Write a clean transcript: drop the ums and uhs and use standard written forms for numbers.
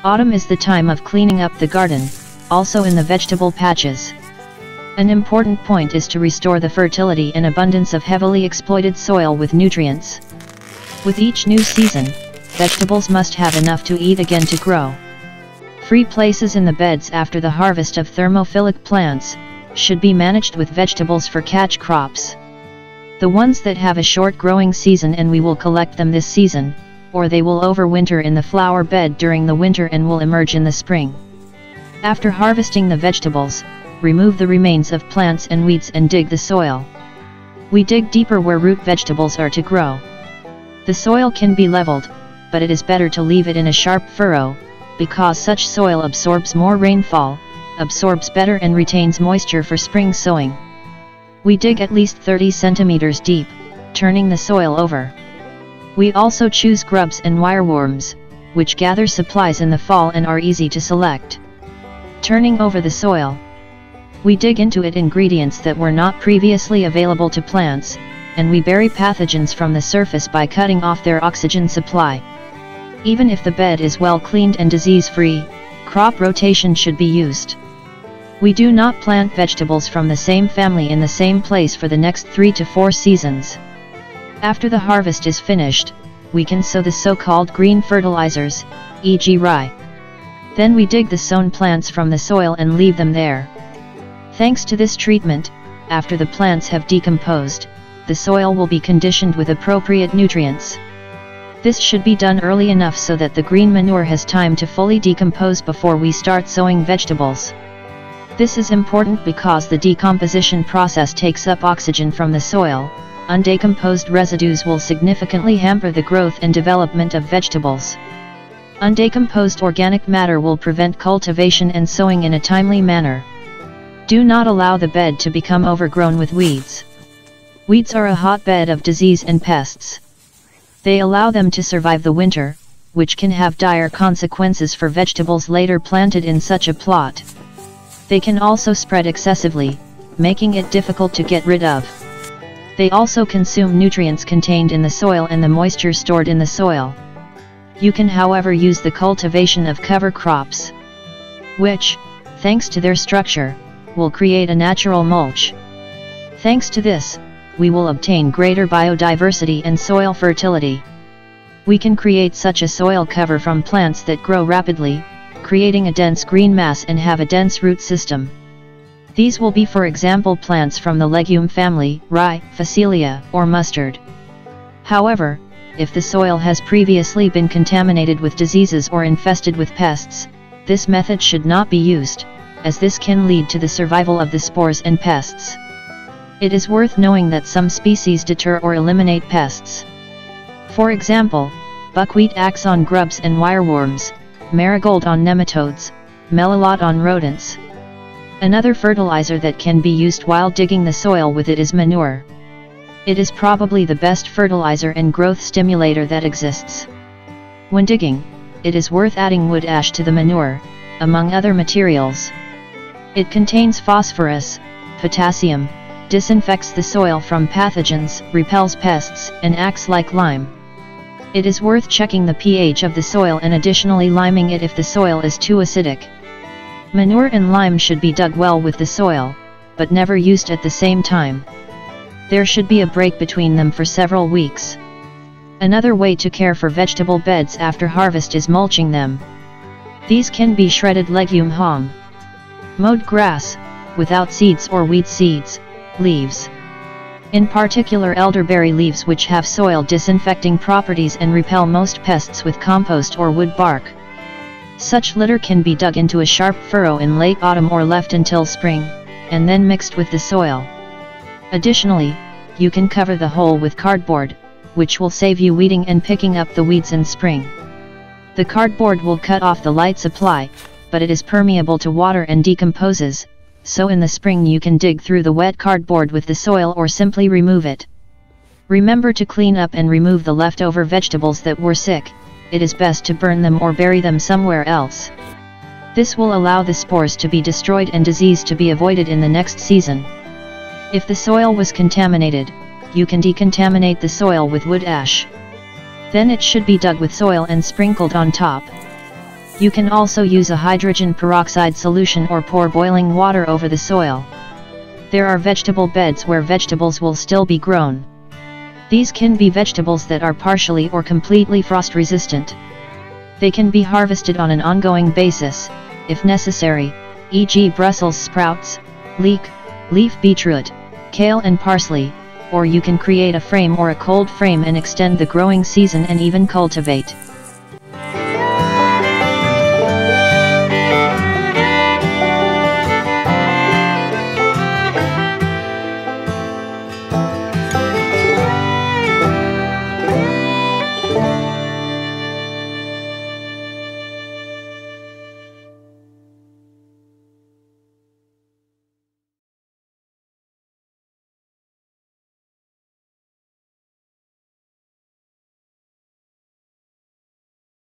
Autumn is the time of cleaning up the garden, also in the vegetable patches. An important point is to restore the fertility and abundance of heavily exploited soil with nutrients. With each new season, vegetables must have enough to eat again to grow. Free places in the beds after the harvest of thermophilic plants should be managed with vegetables for catch crops. The ones that have a short growing season, and we will collect them this season, or they will overwinter in the flower bed during the winter and will emerge in the spring. After harvesting the vegetables, remove the remains of plants and weeds and dig the soil. We dig deeper where root vegetables are to grow. The soil can be leveled, but it is better to leave it in a sharp furrow, because such soil absorbs more rainfall, absorbs better and retains moisture for spring sowing. We dig at least 30 centimeters deep, turning the soil over. We also choose grubs and wireworms, which gather supplies in the fall and are easy to select. Turning over the soil, we dig into it ingredients that were not previously available to plants, and we bury pathogens from the surface by cutting off their oxygen supply. Even if the bed is well cleaned and disease-free, crop rotation should be used. We do not plant vegetables from the same family in the same place for the next 3 to 4 seasons. After the harvest is finished, we can sow the so-called green fertilizers, e.g. rye. Then we dig the sown plants from the soil and leave them there. Thanks to this treatment, after the plants have decomposed, the soil will be conditioned with appropriate nutrients. This should be done early enough so that the green manure has time to fully decompose before we start sowing vegetables. This is important because the decomposition process takes up oxygen from the soil. Undecomposed residues will significantly hamper the growth and development of vegetables. Undecomposed organic matter will prevent cultivation and sowing in a timely manner. Do not allow the bed to become overgrown with weeds. Weeds are a hotbed of disease and pests. They allow them to survive the winter, which can have dire consequences for vegetables later planted in such a plot. They can also spread excessively, making it difficult to get rid of. They also consume nutrients contained in the soil and the moisture stored in the soil. You can, however, use the cultivation of cover crops, which, thanks to their structure, will create a natural mulch. Thanks to this, we will obtain greater biodiversity and soil fertility. We can create such a soil cover from plants that grow rapidly, creating a dense green mass and have a dense root system. These will be, for example, plants from the legume family, rye, phacelia, or mustard. However, if the soil has previously been contaminated with diseases or infested with pests, this method should not be used, as this can lead to the survival of the spores and pests. It is worth knowing that some species deter or eliminate pests. For example, buckwheat acts on grubs and wireworms, marigold on nematodes, melilot on rodents. Another fertilizer that can be used while digging the soil with it is manure. It is probably the best fertilizer and growth stimulator that exists. When digging, it is worth adding wood ash to the manure, among other materials. It contains phosphorus, potassium, disinfects the soil from pathogens, repels pests, and acts like lime. It is worth checking the pH of the soil and additionally liming it if the soil is too acidic. Manure and lime should be dug well with the soil, but never used at the same time. There should be a break between them for several weeks. Another way to care for vegetable beds after harvest is mulching them. These can be shredded legume haulm, mowed grass, without seeds or wheat seeds, leaves. In particular, elderberry leaves, which have soil disinfecting properties and repel most pests, with compost or wood bark. Such litter can be dug into a sharp furrow in late autumn or left until spring, and then mixed with the soil. Additionally, you can cover the hole with cardboard, which will save you weeding and picking up the weeds in spring. The cardboard will cut off the light supply, but it is permeable to water and decomposes, so in the spring you can dig through the wet cardboard with the soil or simply remove it. Remember to clean up and remove the leftover vegetables that were sick. It is best to burn them or bury them somewhere else. This will allow the spores to be destroyed and disease to be avoided in the next season. If the soil was contaminated, you can decontaminate the soil with wood ash. Then it should be dug with soil and sprinkled on top. You can also use a hydrogen peroxide solution or pour boiling water over the soil. There are vegetable beds where vegetables will still be grown. These can be vegetables that are partially or completely frost resistant. They can be harvested on an ongoing basis, if necessary, e.g. Brussels sprouts, leaf beetroot, kale and parsley, or you can create a frame or a cold frame and extend the growing season and even cultivate.